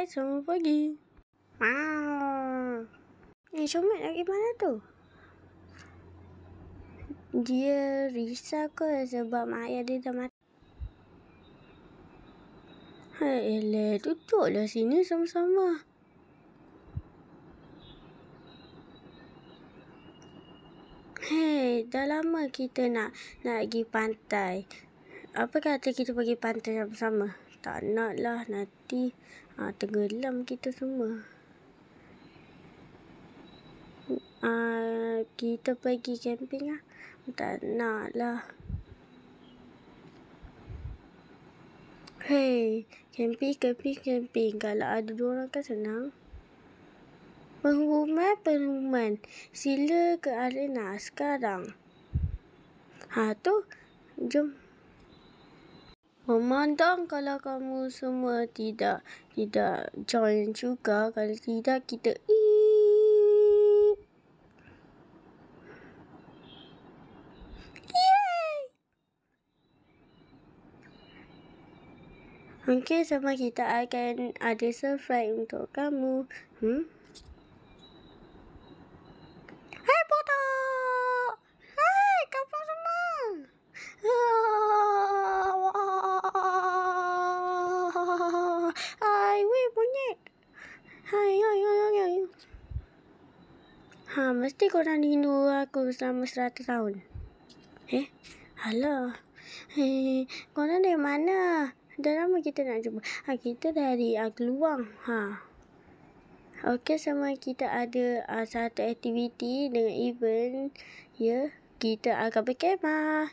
Hai, selamat pagi. Comel nak pergi mana tu? Dia risau ke sebab mak ayah dia dah mati? Hai, elah, duduklah sini sama-sama. Hei, dah lama kita nak pergi pantai. Apa kata kita pergi pantai sama-sama? Tak nak lah, nanti tenggelam kita semua. Kita pergi camping lah. Tak nak lah. Hei, camping. Kalau ada 2 orang kan senang. Pengumuman. Sila ke arena sekarang. Tu. Jom. Memandang kalau kamu semua tidak join juga. Kalau tidak, kita Okey, sama kita akan ada surprise untuk kamu. Hai, bodoh! Hai, kamu semua! Hai, weh, monyet! Hai. Mesti korang rindu aku selama 100 tahun. Alah. Korang dari mana? Dah lama kita nak jumpa. Kita dari Keluang. Okey, sama kita ada satu aktiviti dengan event. Ya, kita akan berkemah.